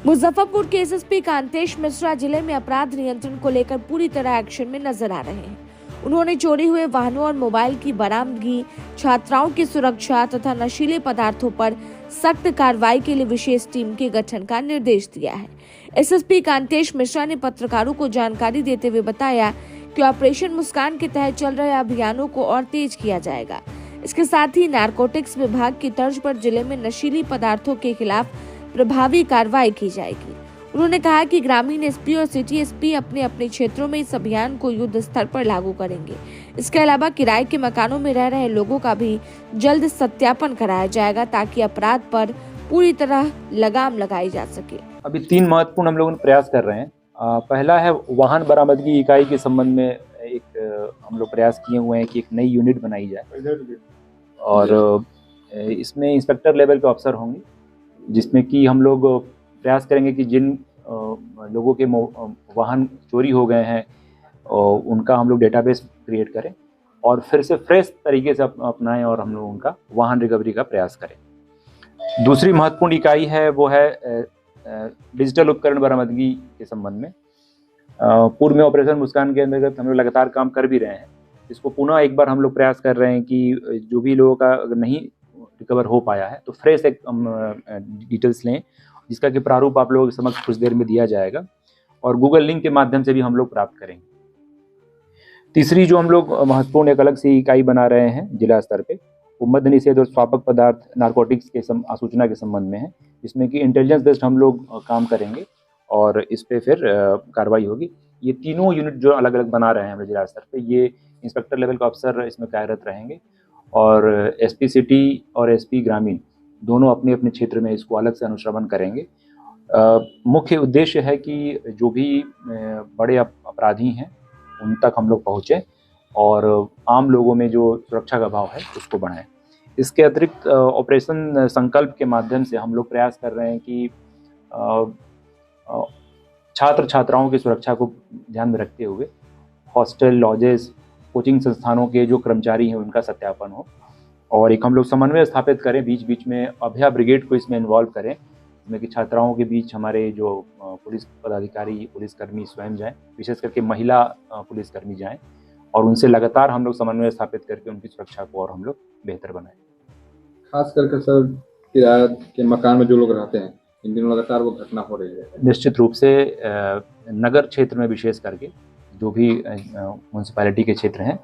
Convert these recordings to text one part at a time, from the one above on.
मुजफ्फरपुर के एसएसपी कांतेश मिश्रा जिले में अपराध नियंत्रण को लेकर पूरी तरह एक्शन में नजर आ रहे हैं। उन्होंने चोरी हुए वाहनों और मोबाइल की बरामदगी, छात्राओं की सुरक्षा तथा नशीले पदार्थों पर सख्त कार्रवाई के लिए विशेष टीम के गठन का निर्देश दिया है। एसएसपी कांतेश मिश्रा ने पत्रकारों को जानकारी देते हुए बताया कि ऑपरेशन मुस्कान के तहत चल रहे अभियानों को और तेज किया जाएगा। इसके साथ ही नारकोटिक्स विभाग की तर्ज पर जिले में नशीली पदार्थों के खिलाफ प्रभावी कार्रवाई की जाएगी। उन्होंने कहा कि ग्रामीण एसपी और सिटी एसपी अपने अपने क्षेत्रों में इस अभियान को युद्ध स्तर पर लागू करेंगे। इसके अलावा किराए के मकानों में रह रहे लोगों का भी जल्द सत्यापन कराया जाएगा ताकि अपराध पर पूरी तरह लगाम लगाई जा सके। अभी 3 महत्वपूर्ण हम लोग प्रयास कर रहे हैं। पहला है वाहन बरामदगी इकाई के संबंध में एक हम लोग प्रयास किए हुए हैं कि एक नई यूनिट बनाई जाए और इसमें इंस्पेक्टर लेवल के अफसर होंगे, जिसमें कि हम लोग प्रयास करेंगे कि जिन लोगों के वाहन चोरी हो गए हैं उनका हम लोग डेटाबेस क्रिएट करें और फिर से फ्रेश तरीके से अपनाएं और हम लोग उनका वाहन रिकवरी का प्रयास करें। दूसरी महत्वपूर्ण इकाई है वो है डिजिटल उपकरण बरामदगी के संबंध में। पूर्व में ऑपरेशन मुस्कान के अंतर्गत हम लोग लगातार काम कर भी रहे हैं। इसको पुनः एक बार हम लोग प्रयास कर रहे हैं कि जो भी लोगों का अगर नहीं रिकवर हो पाया है तो फ्रेश एक डिटेल्स लें, जिसका कि प्रारूप आप लोगों के समक्ष कुछ देर में दिया जाएगा और गूगल लिंक के माध्यम से भी हम लोग प्राप्त करेंगे। तीसरी जो हम लोग महत्वपूर्ण एक अलग से इकाई बना रहे हैं जिला स्तर पे, वो मद्य निषेध और स्वापक पदार्थ नारकोटिक्स के सूचना के संबंध में है, जिसमें कि इंटेलिजेंस बेस्ड हम लोग काम करेंगे और इस पे फिर कार्रवाई होगी। ये तीनों यूनिट जो अलग अलग बना रहे हैं हम जिला स्तर पे, ये इंस्पेक्टर लेवल का अफसर इसमें कार्यरत रहेंगे और एसपी सिटी और एसपी ग्रामीण दोनों अपने अपने क्षेत्र में इसको अलग से अनुश्रवण करेंगे। मुख्य उद्देश्य है कि जो भी बड़े अपराधी हैं उन तक हम लोग पहुँचें और आम लोगों में जो सुरक्षा का भाव है उसको बढ़ाएं। इसके अतिरिक्त ऑपरेशन संकल्प के माध्यम से हम लोग प्रयास कर रहे हैं कि छात्र छात्राओं की सुरक्षा को ध्यान में रखते हुए हॉस्टल, लॉजेस, कोचिंग संस्थानों के जो कर्मचारी हैं उनका सत्यापन हो और एक हम लोग समन्वय स्थापित करें, बीच बीच में अभया ब्रिगेड को इसमें इन्वॉल्व करें, जिसमें कि छात्राओं के बीच हमारे जो पुलिस पदाधिकारी, पुलिसकर्मी स्वयं जाएं, विशेष करके महिला पुलिसकर्मी जाएं और उनसे लगातार हम लोग समन्वय स्थापित करके उनकी सुरक्षा को और हम लोग बेहतर बनाएं। खास करके सर किराए के मकान में जो लोग रहते हैं, इन दिनों लगातार वो घटना हो रही है। निश्चित रूप से नगर क्षेत्र में विशेष करके जो भी म्यूनसिपैलिटी के क्षेत्र हैं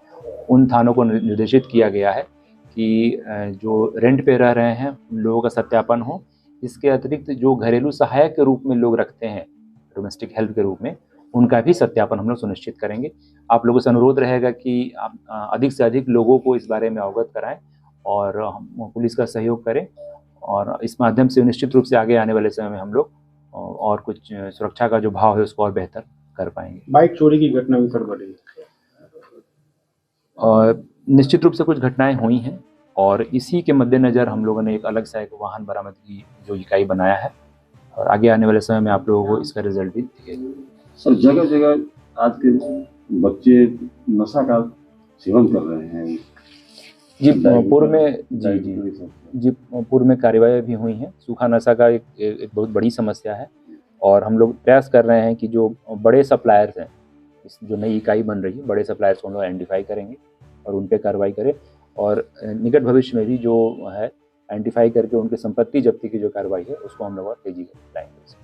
उन थानों को निर्देशित किया गया है कि जो रेंट पे रह रहे हैं उन लोगों का सत्यापन हो। इसके अतिरिक्त जो घरेलू सहायक के रूप में लोग रखते हैं, डोमेस्टिक हेल्प के रूप में, उनका भी सत्यापन हम लोग सुनिश्चित करेंगे। आप लोगों से अनुरोध रहेगा कि आप अधिक से अधिक लोगों को इस बारे में अवगत कराएं और हम पुलिस का सहयोग करें और इस माध्यम से निश्चित रूप से आगे आने वाले समय में हम लोग और कुछ सुरक्षा का जो भाव है उसको और बेहतर कर पाएंगे। बाइक चोरी की घटना भी सर बढ़ी है और निश्चित रूप से कुछ घटनाएं हुई हैं और इसी के मद्देनज़र हम लोगों ने एक अलग सा एक वाहन बरामदगी जो इकाई बनाया है और आगे आने वाले समय में आप लोगों को इसका रिजल्ट भी दिखेगा। सर जगह जगह आज के बच्चे नशा का सेवन कर रहे हैं। जी पूर्व में कार्रवाई भी हुई हैं। सूखा नशा का एक बहुत बड़ी समस्या है और हम लोग प्रयास कर रहे हैं कि जो बड़े सप्लायर्स हैं, इस जो नई इकाई बन रही है, बड़े सप्लायर्स को हम लोग आइडेंटिफाई करेंगे और उन पे कार्रवाई करें और निकट भविष्य में भी जो है आइडेंटिफाई करके उनकी संपत्ति जब्ती की जो कार्रवाई है उसको हम लोग और तेजी से लाएंगे।